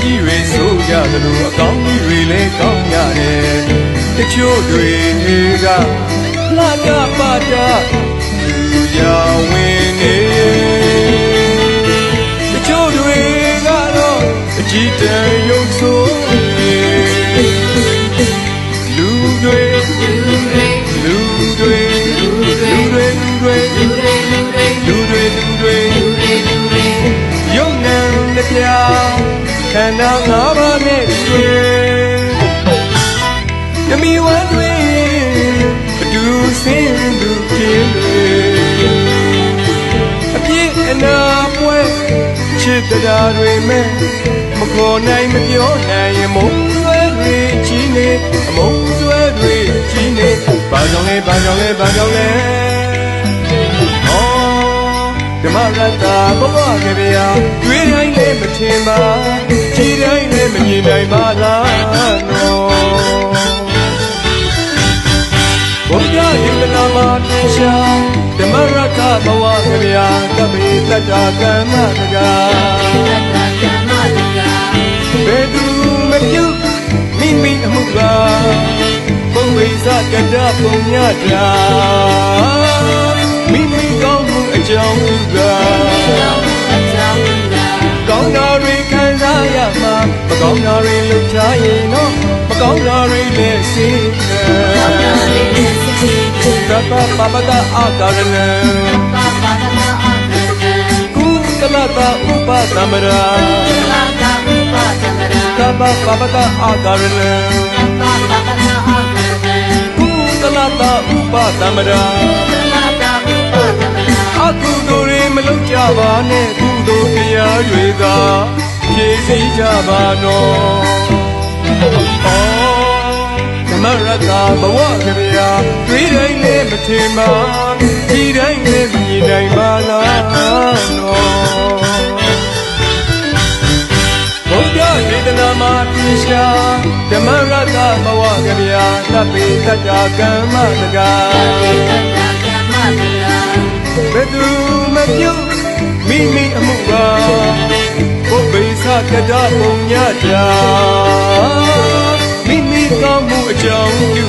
ကြီးတွေဆိုကြသလိုအကောင်းကြီးတွေလည်းကောင်းရတယ်တချို့တွေကလာကပါတာလူရဝင်နေတချို့တွေကတော့အကြည့်တန်ရုပ်ဆိုးလူတွေယုံနံတစ်ပြားခန္ဓာငါးပါးနဲ့တွေ့တမီဝမ်းတွေအတူစင်းသူဖြစ်တွေအပြည့်အနာပွဲချစ်တရားတွေမဲ့မခေါ်နိုင်မပြောနိုင်ရင်မုန်းဆွဲတွေကြီးနေအမုန်းဆွဲတွေကြီးနေဘာကြောင့်လဲဘာကြောင့်လဲဘာကြောင့်လဲဓမ္မရတ္တဘဝကဗျာတွေ့တိုင်းလည်းမထင်ပါကြည်တိုင်းလည်းမမြင်နိုင်ပါလားနော်ဘုရားယုံနာမှာတင်ရှာဓမ္မရတ္တဘဝကဗျာကပိတ္တကမ္မတကာဘယ်သူမပြုတ်မိမိအမှုကဘုံဝိဇကတ္တပုံညတာမိမိကောင်းမှုအကြောင်းကောင်းတာတွေခံစားရမှာမကောင်းတာတွေလုပ်ချရင်တော့မကောင်းတာတွေလည်းစိတ်ကပပပတာအာကာရဏကုသလတာဥပသမရာကပပပတာအာကာရဏကုသလတာဥပသမရာအကုသိုလ်တွေမလုပ်ကြပါနဲ့ကုသိုလ်တရားတွေသာဖြည့်ဆည်းကြပါတော့ဓမ္မရတ္တဘဝကဗျာတွေ့တိုင်းလည်းမထင်ပါဒီတိုင်းလည်းမမြင်နိုင်ပါလားနော်ဘုရားဒေသနာမှာပြရှာဓမ္မရတ္တဘဝကဗျာသဗ္ဗေတ္တကမ္မတကာဘယ်သူမပြုတ်မိမိအမှုပါဘုဗ္ဗေသကတ္တပုံညတာမိမိကောင်းမှုအကြောင်းပြု